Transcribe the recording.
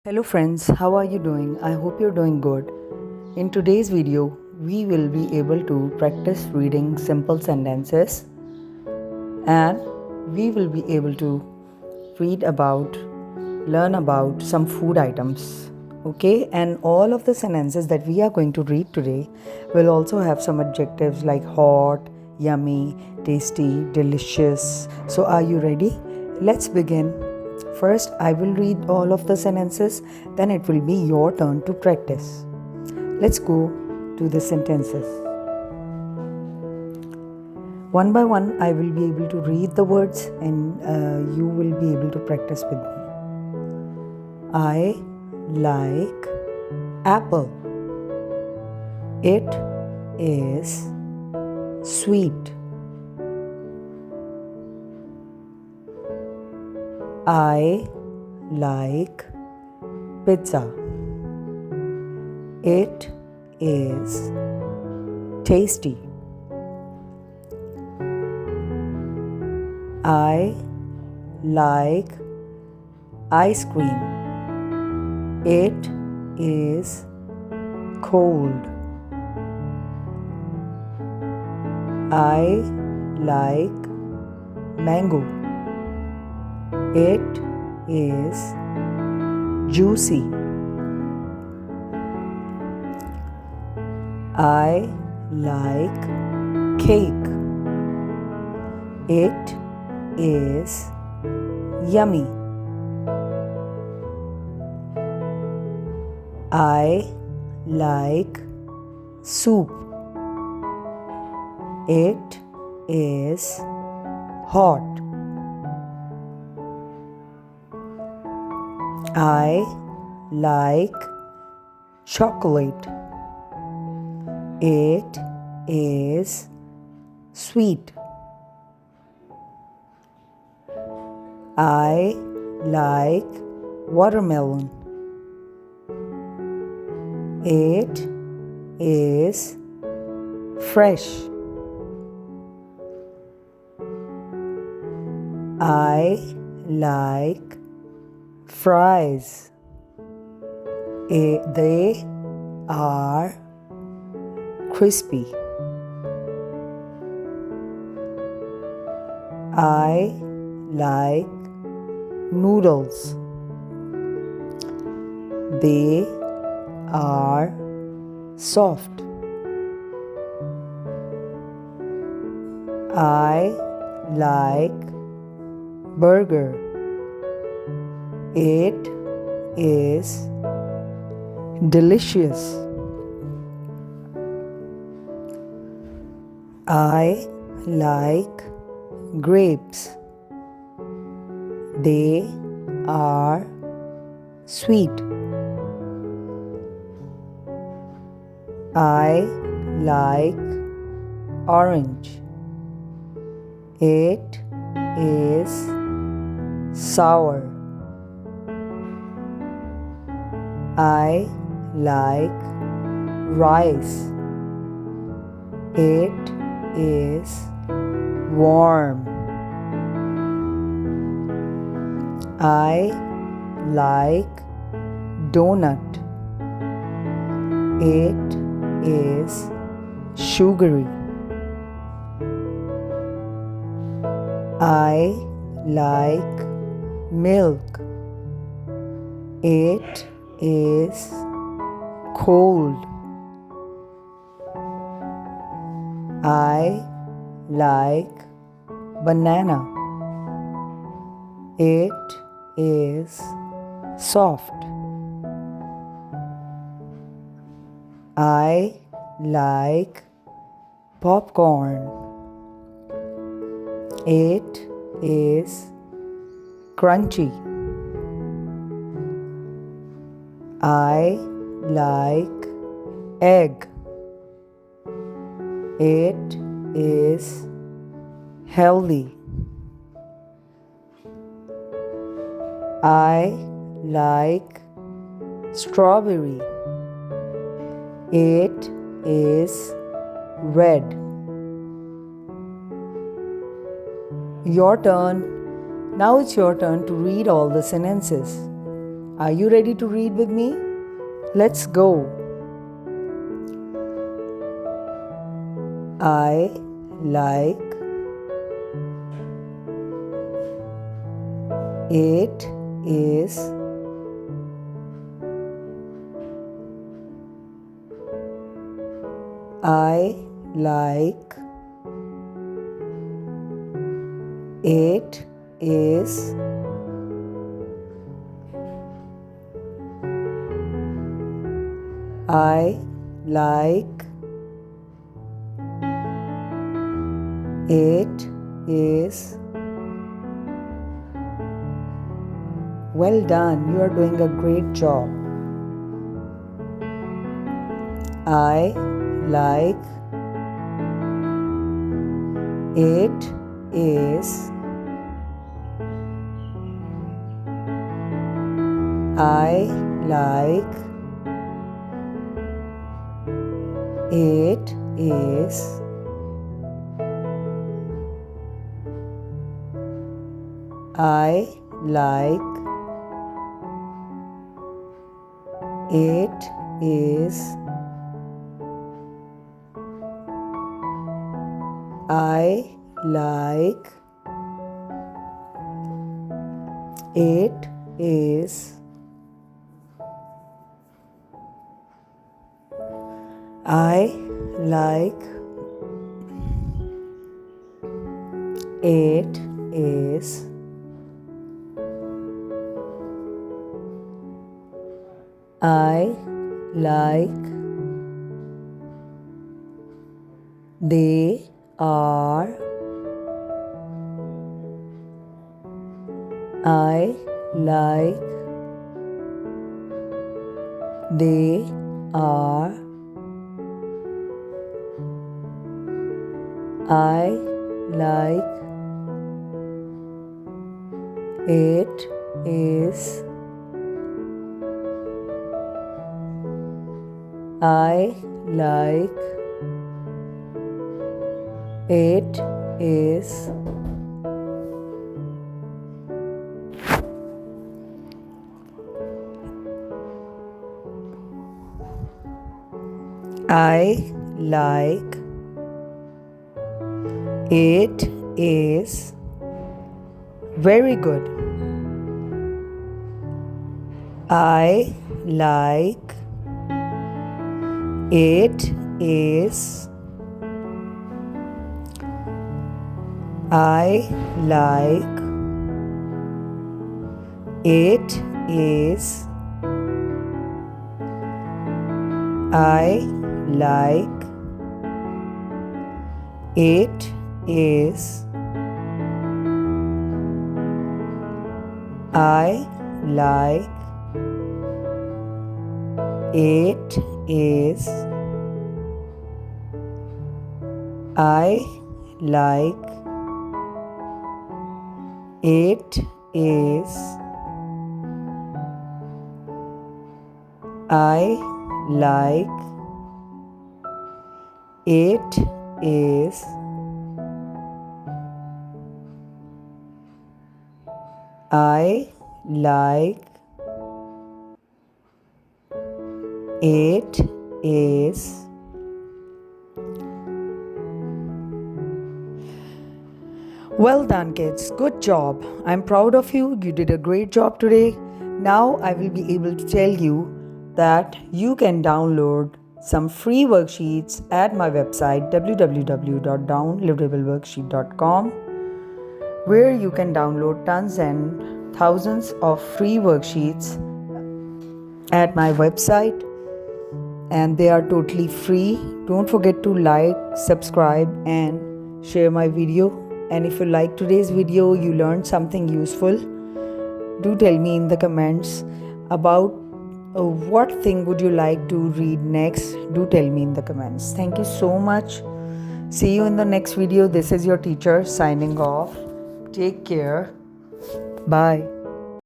Hello friends, how are you doing? I hope you're doing good. In today's video, we will be able to practice reading simple sentences and we will be able to learn about some food items. Okay, and all of the sentences that we are going to read today will also have some adjectives like hot, yummy, tasty, delicious. So, are you ready? Let's begin. First, I will read all of the sentences, then it will be your turn to practice. Let's go to the sentences. One by one, I will be able to read the words and you will be able to practice with me. I like apple. It is sweet. I like pizza. It is tasty. I like ice cream. It is cold. I like mango. It is juicy. I like cake. It is yummy. I like soup. It is hot. I like chocolate. It is sweet. I like watermelon. It is fresh. I like fries. They are crispy. I like noodles. They are soft. I like burger. It is delicious. I like grapes. They are sweet. I like orange. It is sour. I like rice. It is warm. I like donut. It is sugary. I like milk. It is cold. I like banana. It is soft. I like popcorn. It is crunchy. I like egg. It is healthy. I like strawberry. It is red. Your turn. Now it's your turn to read all the sentences. Are you ready to read with me? Let's go. I like it is I like it is I like it is. Well done, you are doing a great job. I like it is. I like it is. I like it is. I like it is. I like it is. I like they are. I like they are. I like it is. I like it is. I like it is. Very good. I like it is. I like it is. I like it is. I like it is. I like it is. I like it is. I like it is. Well done, kids. Good job. I'm proud of you. You did a great job today. Now I will be able to tell you that you can download some free worksheets at my website www.downloadableworksheet.com, where you can download tons and thousands of free worksheets at my website, and they are totally free. Don't forget to like, subscribe and share my video. And if you like today's video, you learned something useful, do tell me in the comments about what thing would you like to read next. Do tell me in the comments. Thank you so much. See you in the next video. This is your teacher signing off. Take care. Bye.